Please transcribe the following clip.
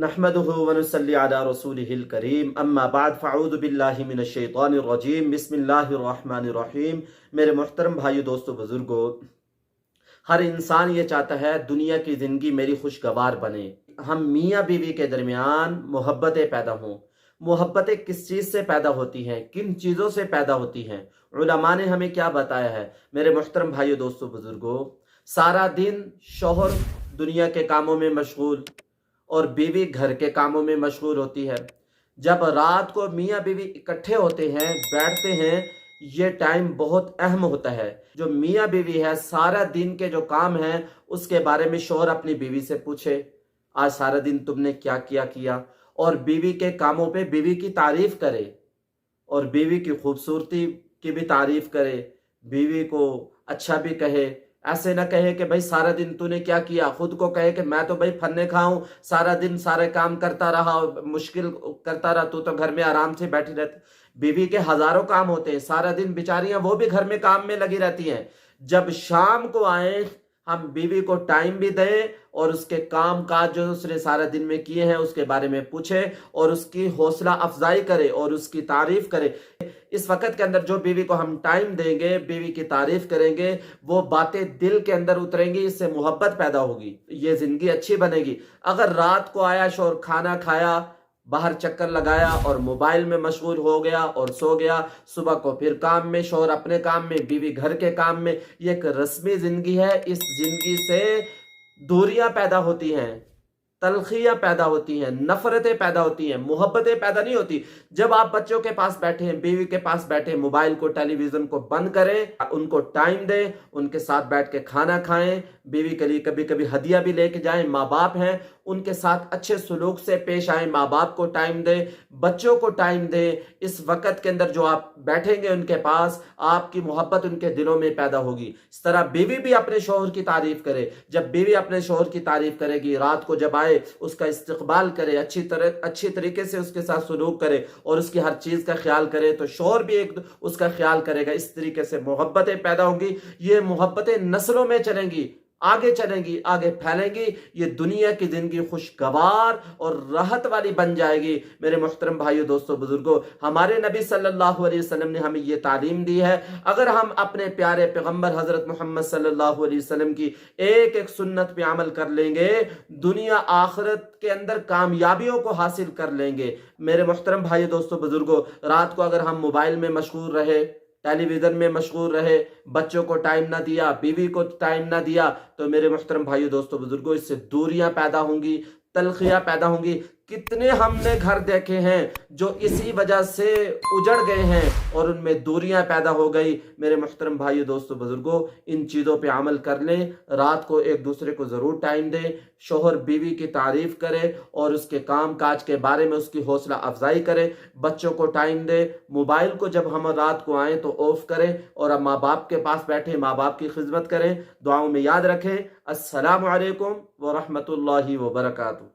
नहमदुहु व नुसल्ली अला रसूलिहिल करीम अम्मा बाद फ़अऊज़ु बिल्लाहि मिनश शैतानिर रजीम बिस्मिल्लाहिर रहमानिर रहीम। मेरे मोहतरम भाइयों, दोस्तों, बुजुर्गों, हर इंसान ये चाहता है दुनिया की ज़िंदगी मेरी खुशगवार बने। हम मियाँ बीवी के दरमियान मोहब्बतें पैदा हों। मोहब्बतें किस चीज़ से पैदा होती हैं, किन चीज़ों से पैदा होती हैं, उलमा ने हमें क्या बताया है। मेरे मोहतरम भाइयों, दोस्तों, बुजुर्गों, सारा दिन शौहर दुनिया के कामों में मशगूल और बीवी घर के कामों में मशगूल होती है। जब रात को मियाँ बीवी इकट्ठे होते हैं, बैठते हैं, ये टाइम बहुत अहम होता है। जो मियाँ बीवी है, सारा दिन के जो काम हैं उसके बारे में शौहर अपनी बीवी से पूछे, आज सारा दिन तुमने क्या किया, और बीवी के कामों पे बीवी की तारीफ करे और बीवी की खूबसूरती की भी तारीफ करे, बीवी को अच्छा भी कहे। ऐसे ना कहे कि भाई सारा दिन तूने क्या किया, खुद को कहे कि मैं तो भाई फन्ने खाऊं, सारा दिन सारे काम करता रहा, मुश्किल करता रहा, तू तो घर में आराम से बैठी रहती। बीवी के हजारों काम होते हैं, सारा दिन बेचारियां वो भी घर में काम में लगी रहती हैं। जब शाम को आए, हम बीवी को टाइम भी दें और उसके काम काज जो उसने सारा दिन में किए हैं उसके बारे में पूछे और उसकी हौसला अफजाई करे और उसकी तारीफ करे। इस वक्त के अंदर जो बीवी को हम टाइम देंगे, बीवी की तारीफ करेंगे, वो बातें दिल के अंदर उतरेंगी, इससे मोहब्बत पैदा होगी, ये जिंदगी अच्छी बनेगी। अगर रात को आया शोर, खाना खाया, बाहर चक्कर लगाया और मोबाइल में मशगूल हो गया और सो गया, सुबह को फिर काम में, शौहर अपने काम में, बीवी घर के काम में, ये एक रस्मी जिंदगी है। इस जिंदगी से दूरियां पैदा होती हैं, तलखियां पैदा होती हैं, नफरतें पैदा होती हैं, मोहब्बतें पैदा नहीं होती। जब आप बच्चों के पास बैठे हैं, बीवी के पास बैठे हैं, मोबाइल को, टेलीविजन को बंद करें, उनको टाइम दें, उनके साथ बैठ के खाना खाएं, बीवी के लिए कभी कभी हदिया भी लेके जाएं। माँ बाप हैं, उनके साथ अच्छे सुलूक से पेश आए, माँ बाप को टाइम दें, बच्चों को टाइम दें। इस वक्त के अंदर जो आप बैठेंगे उनके पास, आपकी मोहब्बत उनके दिलों में पैदा होगी। इस तरह बीवी भी अपने शौहर की तारीफ करे। जब बीवी अपने शौहर की तारीफ करेगी, रात को जब आए उसका इस्तकबाल करे, अच्छी तरीके से उसके साथ सुलूक करे और उसकी हर चीज का ख्याल करे, तो शौहर भी एक उसका ख्याल करेगा। इस तरीके से मोहब्बतें पैदा होंगी। ये मोहब्बतें नस्लों में चलेंगी, आगे चलेंगी, आगे फैलेंगी। ये दुनिया की जिंदगी खुशगवार और राहत वाली बन जाएगी। मेरे मुहतरम भाइयों, दोस्तों, बुजुर्गों, हमारे नबी सल्लल्लाहु अलैहि वसल्लम ने हमें ये तालीम दी है। अगर हम अपने प्यारे पैगंबर हजरत मोहम्मद सल्लल्लाहु अलैहि वसल्लम की एक एक सुन्नत पे अमल कर लेंगे, दुनिया आखिरत के अंदर कामयाबियों को हासिल कर लेंगे। मेरे मुहतरम भाइयों, दोस्तों, बुजुर्गों, रात को अगर हम मोबाइल में मशगूल रहे, टेलीविजन में मशगूल रहे, बच्चों को टाइम ना दिया, बीवी को टाइम ना दिया, तो मेरे मुहतरम भाइयों, दोस्तों, बुजुर्गों, इससे दूरियां पैदा होंगी, तलखियां पैदा होंगी। कितने हमने घर देखे हैं जो इसी वजह से उजड़ गए हैं और उनमें दूरियां पैदा हो गई। मेरे मुहतरम भाइयों, दोस्तों, बुजुर्गों, इन चीज़ों पे अमल कर लें। रात को एक दूसरे को ज़रूर टाइम दें, शौहर बीवी की तारीफ करे और उसके काम काज के बारे में उसकी हौसला अफजाई करे, बच्चों को टाइम दे। मोबाइल को जब हम रात को आएँ तो ऑफ करें और अब माँ बाप के पास बैठे माँ बाप की खिदमत करें। दुआओं में याद रखें। अस्सलामु अलैकुम व रहमतुल्लाहि व बरकातुहू।